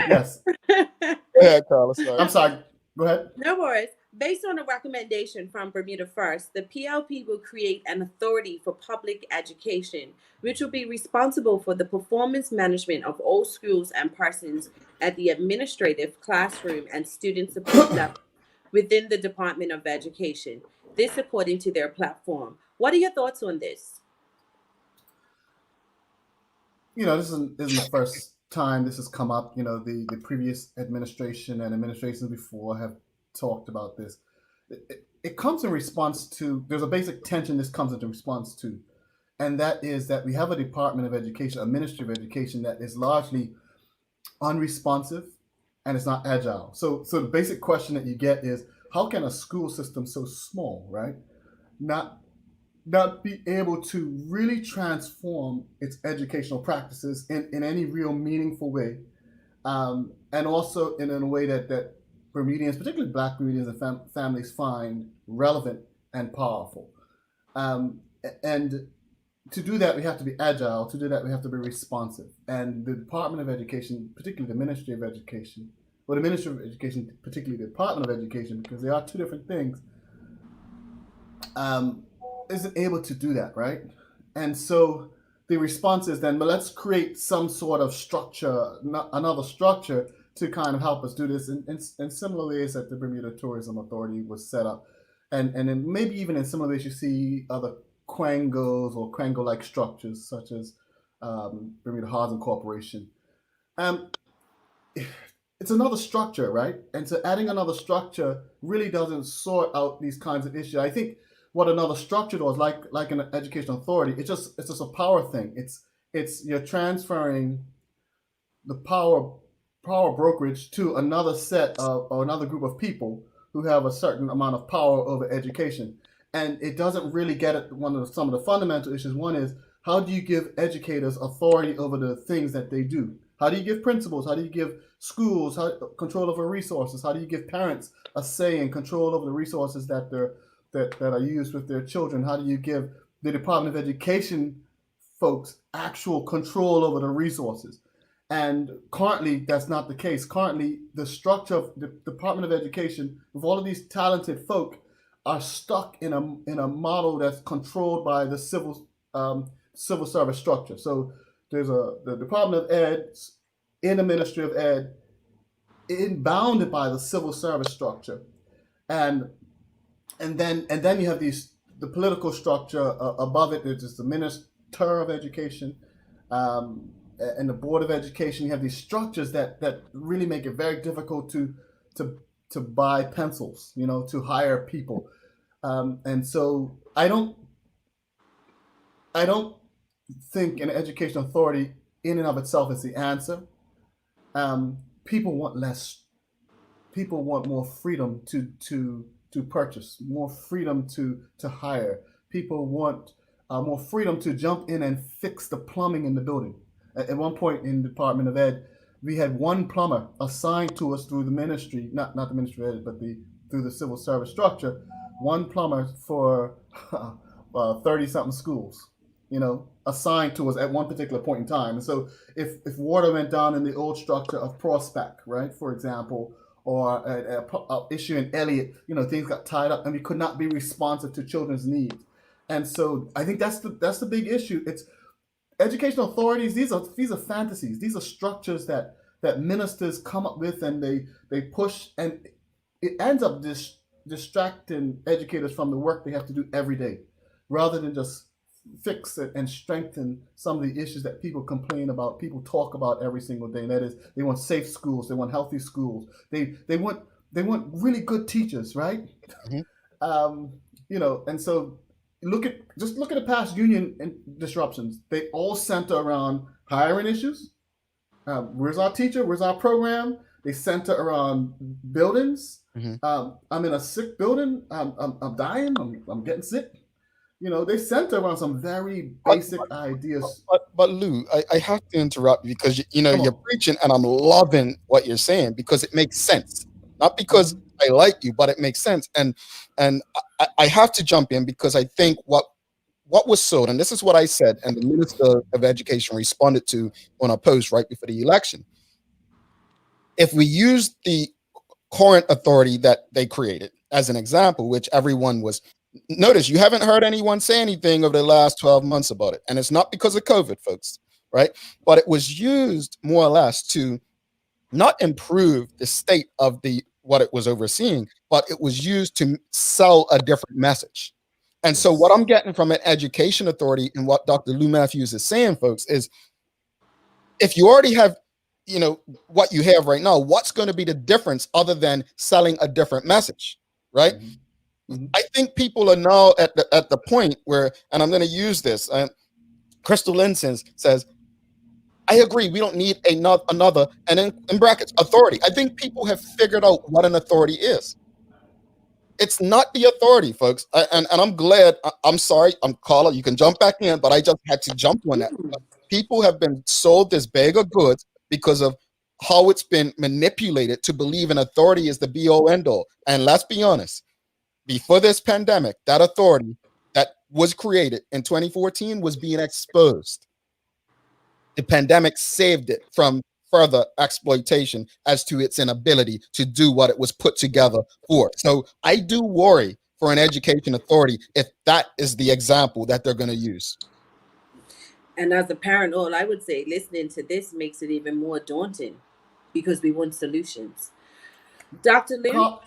Speaker 2: Yes. Go ahead, Carla. Sorry. I'm sorry. Go ahead.
Speaker 4: No worries. Based on a recommendation from Bermuda First, the PLP will create an authority for public education, which will be responsible for the performance management of all schools and persons at the administrative, classroom, and student support level within the Department of Education. This according to their platform. What are your thoughts on this?
Speaker 2: This isn't the first time this has come up. The previous administration and administrations before have talked about this. It comes in response to, there's a basic tension this comes into response to, and that is that we have a Department of Education, a Ministry of Education that is largely unresponsive and it's not agile. So the basic question that you get is, how can a school system so small, right, not be able to really transform its educational practices in any real meaningful way, and also in a way that Bermudians, particularly Black Bermudians and families, find relevant and powerful. And to do that, we have to be agile. To do that, we have to be responsive. And the Department of Education, particularly the Ministry of Education, or the Ministry of Education, particularly the Department of Education, because they are two different things, isn't able to do that, right? And so the response is then, well, let's create some sort of structure, another structure to kind of help us do this in similar ways that the Bermuda Tourism Authority was set up. And then maybe even in similar ways you see other quangos or quango-like structures such as Bermuda Housing Corporation. It's another structure, right? And so adding another structure really doesn't sort out these kinds of issues. I think what another structure does, like an education authority, it's just a power thing. It's you're transferring the power brokerage to another set of, or another group of people who have a certain amount of power over education. And it doesn't really get at some of the fundamental issues. One is, how do you give educators authority over the things that they do? How do you give principals? How do you give schools control over resources? How do you give parents a say and control over the resources that are used with their children? How do you give the Department of Education folks actual control over the resources? And currently, that's not the case. Currently, the structure of the Department of Education, with all of these talented folk, are stuck in a model that's controlled by the civil service structure. So there's the Department of Ed in the Ministry of Ed, bounded by the civil service structure, and then you have the political structure above it. There's just the Minister of Education. And the Board of Education. You have these structures that really make it very difficult to buy pencils, to hire people. And so I don't think an education authority in and of itself is the answer. People want less. People want more freedom to purchase, more freedom to hire. People want more freedom to jump in and fix the plumbing in the building. At one point in the Department of Ed, we had one plumber assigned to us through the ministry, not the Ministry of Ed, but through the civil service structure, one plumber for 30-something schools, assigned to us at one particular point in time. And so if water went down in the old structure of Prospect, right, for example, or an issue in Elliott, things got tied up and we could not be responsive to children's needs. And so I think that's the big issue. It's educational authorities, these are fantasies. These are structures that ministers come up with and they push, and it ends up distracting educators from the work they have to do every day, rather than just fix it and strengthen some of the issues that people complain about, people talk about every single day. And that is, they want safe schools, they want healthy schools, they want really good teachers, right? Mm-hmm. And so look at the past union disruptions. They all center around hiring issues. Where's our teacher? Where's our program? They center around buildings. Mm-hmm. I'm in a sick building. I'm dying. I'm getting sick. They center around some very basic ideas.
Speaker 11: But Lou, I have to interrupt you because you're preaching, and I'm loving what you're saying because it makes sense. Not because I like you, but it makes sense. And I have to jump in because I think what was sold, and this is what I said, and the Minister of Education responded to on a post right before the election. if we use the current authority that they created as an example, which everyone was, notice you haven't heard anyone say anything over the last 12 months about it. And it's not because of COVID, folks, right? But it was used more or less to not improve the state of the what it was overseeing, but it was used to sell a different message. And so what I'm getting from an education authority and what Dr. Lou Matthews is saying, folks, is if you already have, you know, what you have right now, what's going to be the difference other than selling a different message, right? I think people are now at the point where, and I'm going to use this, Crystal Linson says, I agree, we don't need another, and in brackets, authority. I think people have figured out what an authority is. It's not the authority, folks. And I'm glad, I'm sorry, I'm Carla, you can jump back in, but I just had to jump on that. People have been sold this bag of goods because of how it's been manipulated to believe an authority is the be-all end-all. And let's be honest, before this pandemic, that authority that was created in 2014 was being exposed. The pandemic saved it from further exploitation as to its inability to do what it was put together for. So I do worry for an education authority if that is the example that they're going to use.
Speaker 4: And as a parent, all I would say, listening to this makes it even more daunting because we want solutions. Dr. Lou?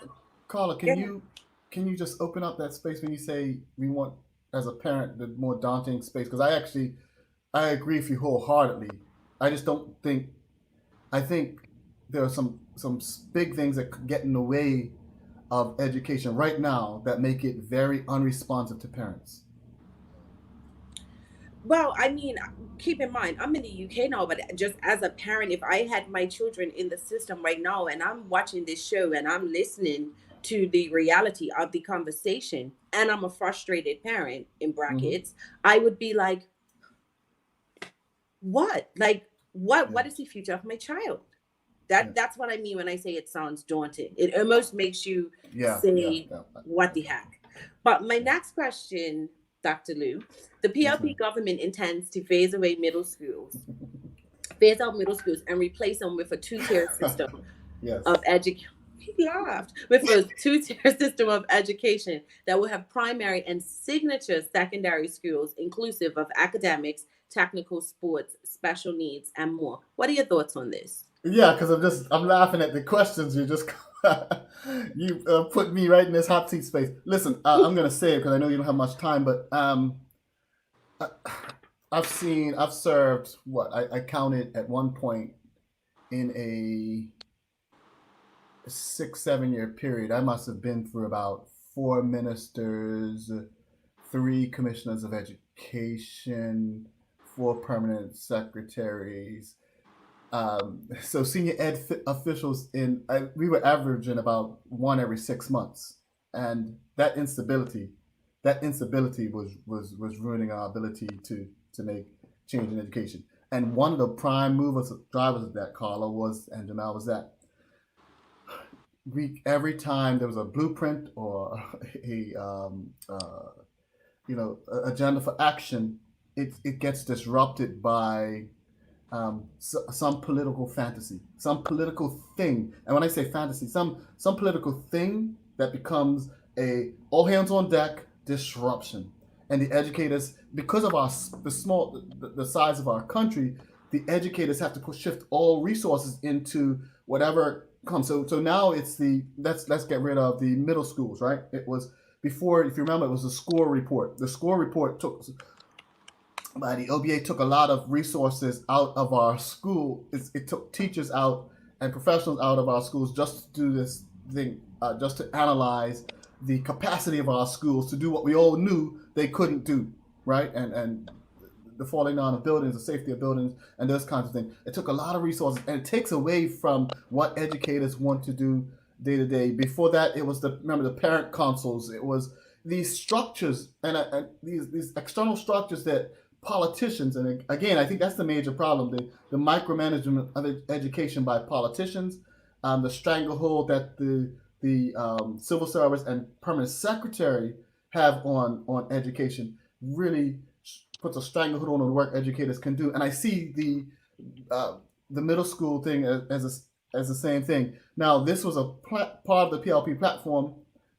Speaker 10: Carla, can you just open up that space when you say we want, as a parent, the more daunting space? Because I agree with you wholeheartedly. I just don't think, I think there are some big things that get in the way of education right now that make it very unresponsive to parents.
Speaker 4: Well, I mean, keep in mind, I'm in the UK now, but just as a parent, if I had my children in the system right now and I'm watching this show and I'm listening to the reality of the conversation and I'm a frustrated parent, in brackets, I would be like, what? Like, what is the future of my child? That's what I mean when I say it sounds daunting. It almost makes you say, what the heck? But my next question, Dr. Lou, the PLP government intends to phase out middle schools and replace them with a two-tier system of education. He laughed. With a two-tier system of education that will have primary and signature secondary schools inclusive of academics, technical, sports, special needs, and more. What are your thoughts on this?
Speaker 10: Yeah, because I'm laughing at the questions you just you put me right in this hot seat space. Listen, I'm gonna say it because I know you don't have much time, but I've served I counted at one point in a 6-7 year period. I must have been through about 4 ministers, 3 commissioners of education, 4 permanent secretaries. So senior ed officials we were averaging about 1 every 6 months, and that instability was ruining our ability to make change in education. And one of the prime drivers of that, Carla, and Jamal, was that every time there was a blueprint or agenda for action, it gets disrupted by some political fantasy, some political thing. And when I say fantasy, some political thing that becomes a all hands on deck disruption. And the educators, because of the size of our country, the educators have to shift all resources into whatever comes. So now it's let's get rid of the middle schools, right? It was before, if you remember, it was the score report. The score report by the OBA took a lot of resources out of our school. It took teachers out and professionals out of our schools just to do this thing, just to analyze the capacity of our schools to do what we all knew they couldn't do, right? And the falling down of buildings, the safety of buildings, and those kinds of things. It took a lot of resources, and it takes away from what educators want to do day to day. Before that, it was the parent councils. It was these structures and these external structures that politicians, and again, I think that's the major problem, the micromanagement of education by politicians, the stranglehold that the civil service and permanent secretary have on education really puts a stranglehold on the work educators can do. And I see the middle school thing as as the same thing. Now, this was a part of the PLP platform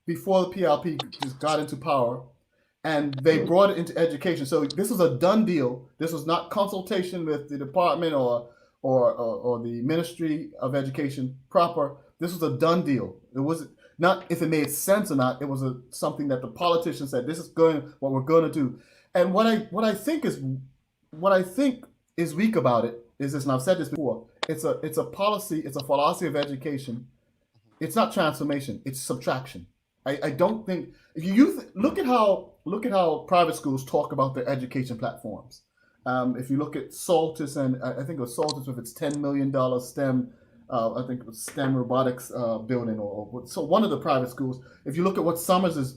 Speaker 10: before the PLP just got into power, and they brought it into education. So this was a done deal. This was not consultation with the department or the Ministry of Education proper. This was a done deal. It was not if it made sense or not. It was something that the politicians said, this is what we're going to do. And what I think is weak about it is this, and I've said this before. It's a policy. It's a philosophy of education. It's not transformation. It's subtraction. I don't think if you look at how private schools talk about their education platforms. If you look at Saltus, and I think it was Saltus with its $10 million STEM, I think it was STEM robotics building, or so one of the private schools. If you look at what Summersfield is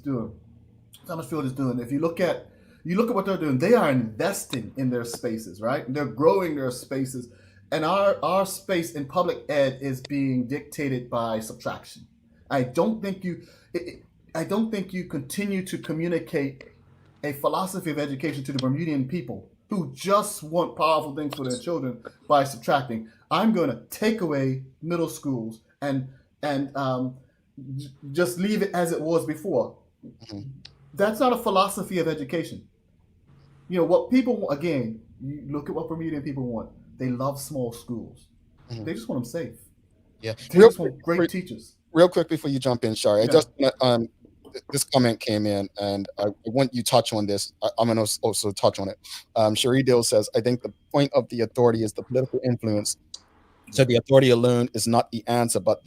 Speaker 10: doing. If you look at what they're doing, they are investing in their spaces, right? They're growing their spaces, and our space in public ed is being dictated by subtraction. I don't think you continue to communicate a philosophy of education to the Bermudian people who just want powerful things for their children by subtracting. I'm going to take away middle schools and just leave it as it was before. Mm-hmm. That's not a philosophy of education. You know what people want, again, you look at what Bermudian people want. They love small schools. Mm-hmm. They just want them safe.
Speaker 11: Yeah.
Speaker 10: They just want great teachers.
Speaker 11: Real quick before you jump in, Shari, I just this comment came in, and I want you to touch on this. I'm going to also touch on it. Cherie Dill says, I think the point of the authority is the political influence. So the authority alone is not the answer, but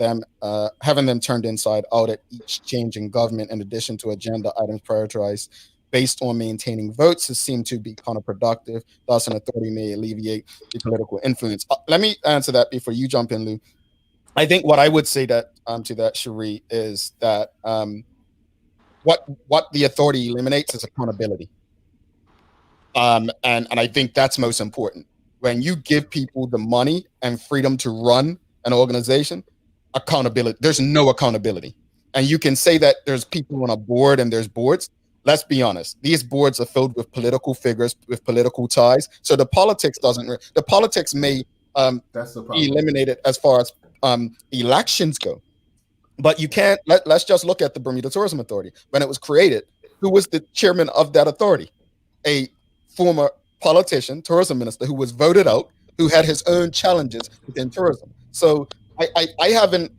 Speaker 11: having them turned inside out at each change in government, in addition to agenda items prioritized based on maintaining votes, has seemed to be counterproductive. Thus, an authority may alleviate the political influence. Let me answer that before you jump in, Lou. I think what I would say to that, Cherie, is that what the authority eliminates is accountability. And I think that's most important. When you give people the money and freedom to run an organization, accountability, there's no accountability. And you can say that there's people on a board and there's boards. Let's be honest. These boards are filled with political figures, with political ties. So the politics may be eliminated as far as elections go. But you can't, let's just look at the Bermuda Tourism Authority. When it was created, who was the chairman of that authority? A former politician, tourism minister, who was voted out, who had his own challenges within tourism. So I haven't,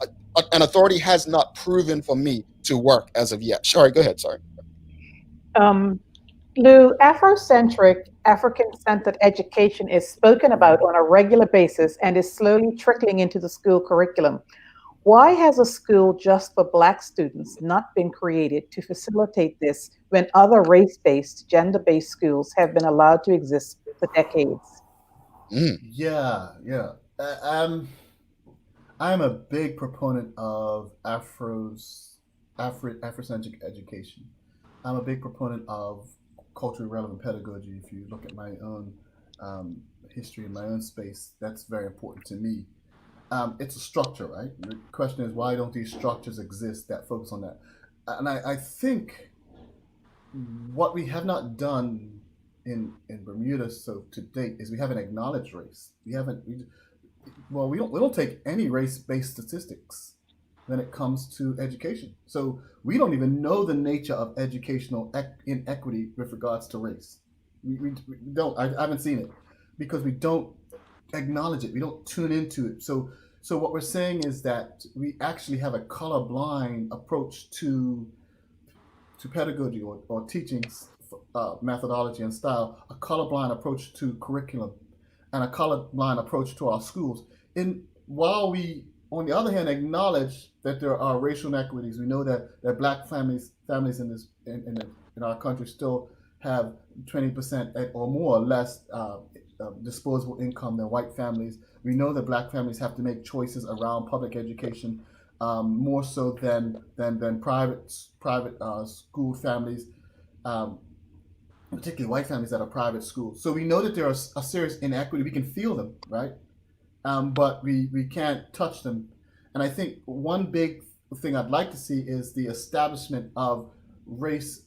Speaker 11: an authority has not proven for me to work as of yet. Sorry, go ahead, sorry.
Speaker 3: Lou, Afrocentric, African-centered education is spoken about on a regular basis and is slowly trickling into the school curriculum. Why has a school just for Black students not been created to facilitate this when other race-based, gender-based schools have been allowed to exist for decades?
Speaker 10: Yeah. I'm a big proponent of Afrocentric education. I'm a big proponent of culturally relevant pedagogy. If you look at my own history in my own space, that's very important to me. It's a structure, right? The question is, why don't these structures exist that focus on that? And I think what we have not done in Bermuda so to date is we haven't acknowledged race. We don't take any race-based statistics when it comes to education. So we don't even know the nature of educational inequity with regards to race. We don't. I haven't seen it because we don't acknowledge it. We don't tune into it. So what we're saying is that we actually have a colorblind approach to pedagogy or teaching methodology and style, a colorblind approach to curriculum, and a colorblind approach to our schools. While we, on the other hand, acknowledge that there are racial inequities, we know that Black families in our country still have 20% or more or less disposable income than white families. We know that Black families have to make choices around public education more so than private school families, particularly white families that are private schools. So we know that there are a serious inequity. We can feel them, right? But we can't touch them. And I think one big thing I'd like to see is the establishment of race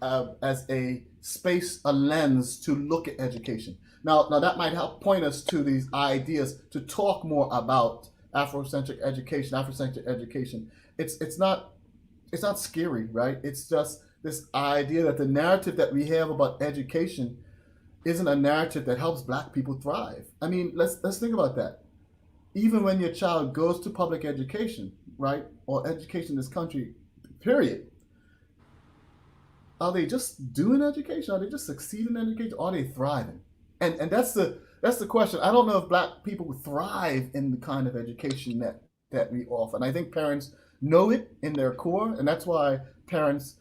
Speaker 10: as a space, a lens to look at education. Now that might help point us to these ideas to talk more about Afrocentric education. It's not scary, right? It's just this idea that the narrative that we have about education isn't a narrative that helps Black people thrive. I mean, let's think about that. Even when your child goes to public education, right, or education in this country, period, are they just doing education? Are they just succeeding in education? Or are they thriving? And that's the question. I don't know if Black people thrive in the kind of education that we offer. And I think parents know it in their core, and that's why parents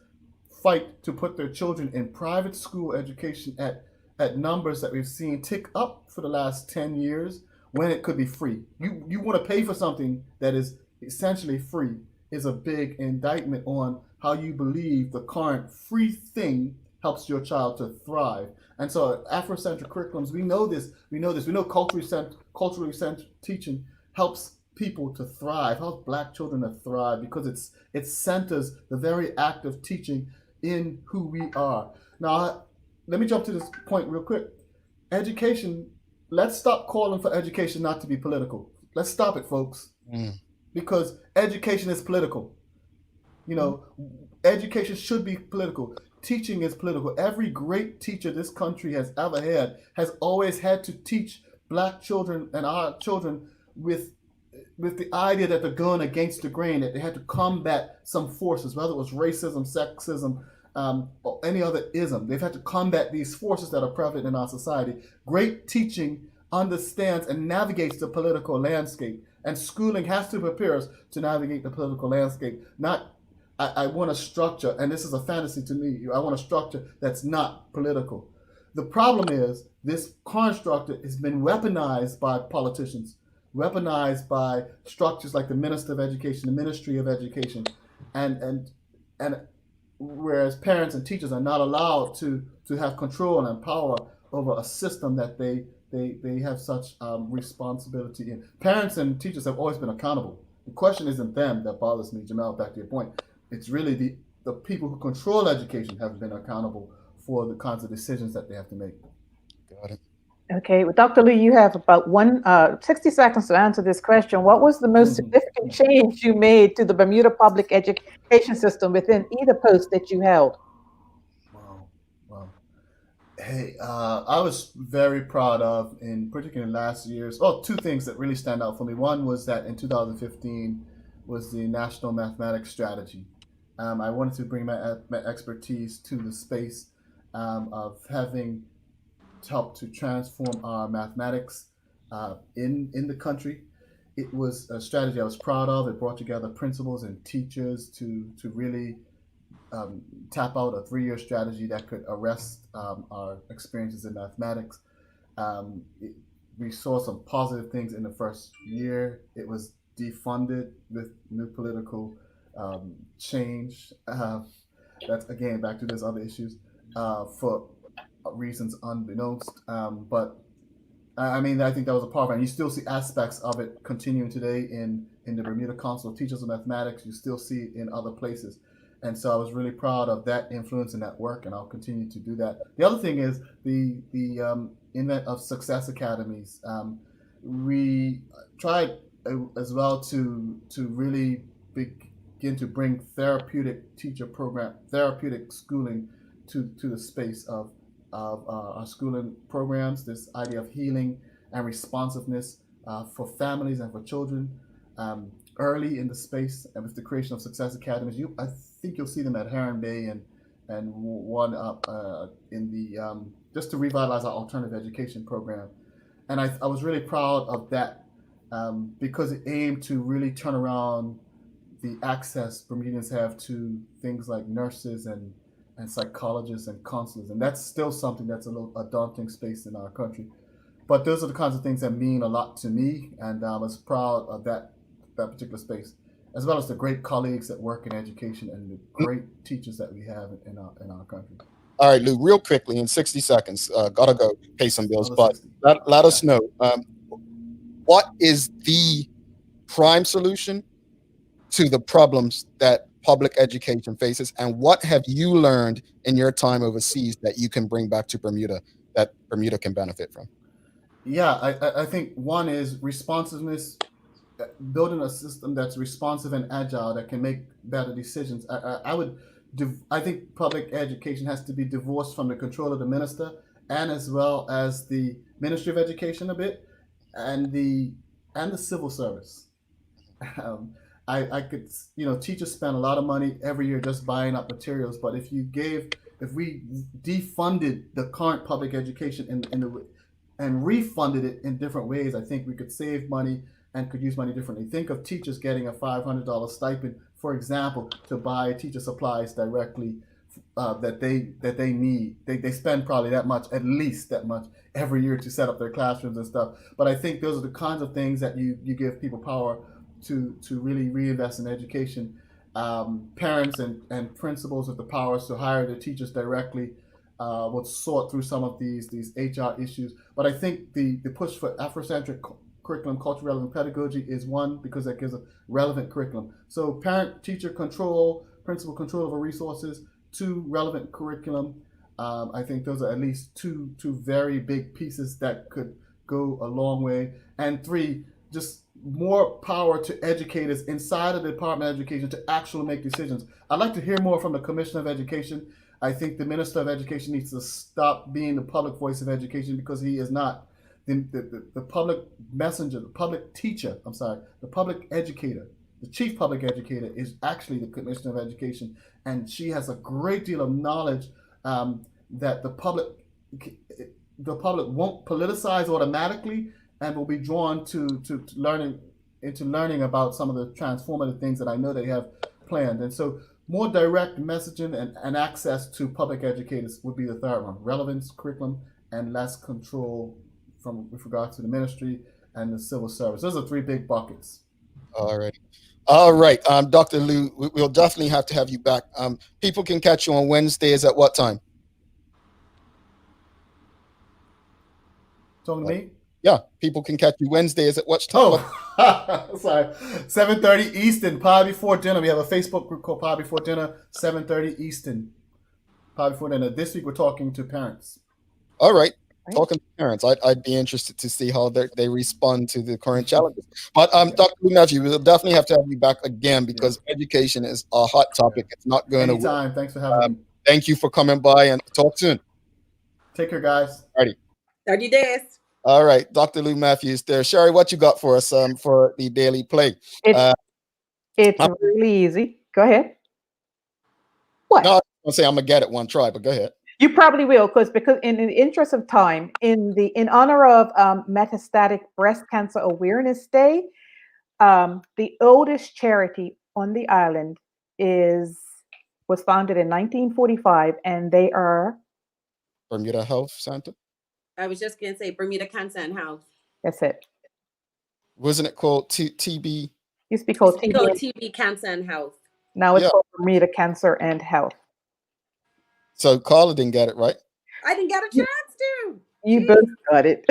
Speaker 10: fight to put their children in private school education at numbers that we've seen tick up for the last 10 years when it could be free. You want to pay for something that is essentially free is a big indictment on how you believe the current free thing helps your child to thrive. And so Afrocentric curriculums, we know this. We know culturally centered teaching helps people to thrive, helps Black children to thrive, because it centers the very act of teaching in who we are. Now, let me jump to this point real quick. Education, let's stop calling for education not to be political. Let's stop it, folks. Because education is political. You know, education should be political. Teaching is political. Every great teacher this country has ever had has always had to teach Black children and our children with the idea that they're going against the grain, that they had to combat some forces, whether it was racism, sexism, or any other ism. They've had to combat these forces that are prevalent in our society. Great teaching understands and navigates the political landscape, and schooling has to prepare us to navigate the political landscape. I want a structure, and this is a fantasy to me, I want a structure that's not political. The problem is this current structure has been weaponized by politicians, weaponized by structures like the Minister of Education, the Ministry of Education, and whereas parents and teachers are not allowed to have control and power over a system that they have such responsibility in. Parents and teachers have always been accountable. The question isn't them that bothers me, Jamal, back to your point. It's really the people who control education have been accountable for the kinds of decisions that they have to make.
Speaker 11: Got it.
Speaker 3: Okay, well, Dr. Lee, you have about 60 seconds to answer this question. What was the most significant change you made to the Bermuda public education system within either post that you held?
Speaker 10: Wow. Hey, I was very proud of, in particular last year's, two things that really stand out for me. One was that in 2015 was the National Mathematics Strategy. I wanted to bring my expertise to the space of having helped to transform our mathematics in the country. It was a strategy I was proud of. It brought together principals and teachers to really tap out a 3-year strategy that could arrest our experiences in mathematics. We saw some positive things in the first year. It was defunded with new political change. That's again back to those other issues for reasons unbeknownst. But I mean, I think that was a part of it. And you still see aspects of it continuing today in the Bermuda Council of Teachers of Mathematics. You still see it in other places. And so I was really proud of that influence and that work, and I'll continue to do that. The other thing is the invent of success academies. We tried as well to really begin to bring therapeutic schooling to the space of our schooling programs. This idea of healing and responsiveness for families and for children early in the space, and with the creation of success academies. I think you'll see them at Heron Bay and one up in the just to revitalize our alternative education program. And I was really proud of that because it aimed to really turn around the access Bermudians have to things like nurses and psychologists and counselors. And that's still something that's a daunting space in our country. But those are the kinds of things that mean a lot to me, and I was proud of that particular space, as well as the great colleagues that work in education and the great teachers that we have in our country.
Speaker 11: All right, Lou, real quickly in 60 seconds, gotta go pay some bills, but let us know, what is the prime solution to the problems that public education faces, and what have you learned in your time overseas that you can bring back to Bermuda that Bermuda can benefit from?
Speaker 10: Yeah, I think one is responsiveness building a system that's responsive and agile that can make better decisions. I think public education has to be divorced from the control of the minister and as well as the Ministry of Education a bit, and the civil service. I could, teachers spend a lot of money every year just buying up materials, but if we defunded the current public education and refunded it in different ways, I think we could save money and could use money differently. Think of teachers getting a $500 stipend, for example, to buy teacher supplies directly that they need. They spend probably at least that much every year to set up their classrooms and stuff. But I think those are the kinds of things that you give people power to really reinvest in education. Parents and principals with the powers to hire their teachers directly will sort through some of these HR issues. But I think the push for Afrocentric curriculum, culture relevant pedagogy is one, because that gives a relevant curriculum. So parent teacher control, principal control over resources, 2, relevant curriculum. I think those are at least two very big pieces that could go a long way. And 3, just more power to educators inside of the Department of Education to actually make decisions. I'd like to hear more from the Commissioner of Education. I think the Minister of Education needs to stop being the public voice of education, because he is not. The public messenger, the public teacher, the public educator, the chief public educator is actually the Commissioner of Education, and she has a great deal of knowledge that the public won't politicize automatically, and will be drawn to learning about some of the transformative things that I know they have planned. And so more direct messaging and access to public educators would be the 3rd one. Relevance, curriculum, and less control with regards to the ministry and the civil service. Those are 3 big buckets.
Speaker 11: All right. Dr. Lou, we'll definitely have to have you back. People can catch you on Wednesdays at what time?
Speaker 10: Talking to me?
Speaker 11: Yeah, people can catch you Wednesdays at what time?
Speaker 10: Oh, sorry. 7:30 Eastern, Pie Before Dinner. We have a Facebook group called Pie Before Dinner, 7:30 Eastern. Pie Before Dinner. This week we're talking to parents.
Speaker 11: All right. Talking to parents. I'd be interested to see how they respond to the current challenges. But Dr. Matthew, we'll definitely have to have you back again, because education is a hot topic. It's not going to
Speaker 10: Anytime. Thanks for having me.
Speaker 11: Thank you for coming by, and talk soon.
Speaker 10: Take care, guys.
Speaker 11: Alrighty.
Speaker 4: 30 days.
Speaker 11: All right, Dr. Lou Matthews there. Sherry, what you got for us for the daily play?
Speaker 3: It's really easy. Go ahead. What?
Speaker 11: No, I'm gonna say I'm gonna get it one try, but go ahead.
Speaker 3: You probably will, because in the interest of time, in honor of Metastatic Breast Cancer Awareness Day, the oldest charity on the island was founded in 1945, and they are
Speaker 11: Bermuda Health Center.
Speaker 4: I was just going to say Bermuda Cancer and Health.
Speaker 3: That's it.
Speaker 11: Wasn't it called TB?
Speaker 3: Used to be called
Speaker 4: TB Cancer and Health.
Speaker 3: Now it's called Bermuda Cancer and Health.
Speaker 11: So Carla didn't get it right.
Speaker 4: I didn't get a chance to.
Speaker 3: You both got it.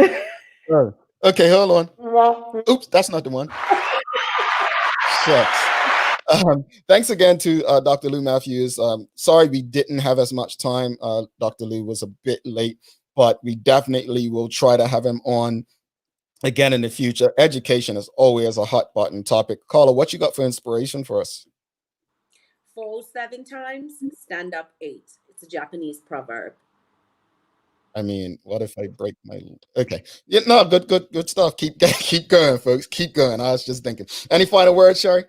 Speaker 11: Okay, hold on. Oops, that's not the one. Shucks. Thanks again to Dr. Lou Matthews. Sorry we didn't have as much time. Dr. Lou was a bit late, but we definitely will try to have him on again in the future. Education is always a hot button topic. Carla, what you got for inspiration for us?
Speaker 4: Fall 7 times, stand up 8. It's a Japanese proverb.
Speaker 11: I mean, what if I break my... Okay. Yeah, no, good stuff. Keep going, folks. Keep going. I was just thinking. Any final words, Sherry?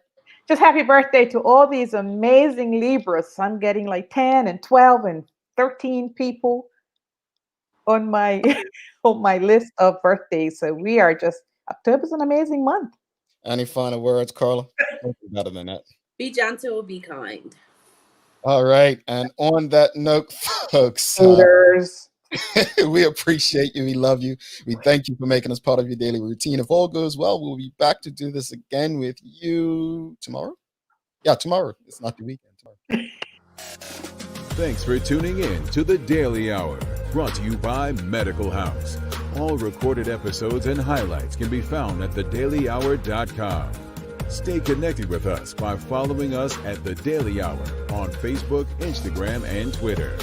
Speaker 3: Just happy birthday to all these amazing Libras. I'm getting like 10 and 12 and 13 people on my list of birthdays. So we are October's an amazing month.
Speaker 11: Any final words, Carla? Better than that.
Speaker 4: Be gentle, be kind.
Speaker 11: All right. And on that note, folks, we appreciate you. We love you. We thank you for making us part of your daily routine. If all goes well, we'll be back to do this again with you tomorrow. Yeah, tomorrow. It's not the weekend. Tomorrow.
Speaker 1: Thanks for tuning in to The Daily Hour, brought to you by Medical House. All recorded episodes and highlights can be found at thedailyhour.com. Stay connected with us by following us at The Daily Hour on Facebook, Instagram, and Twitter.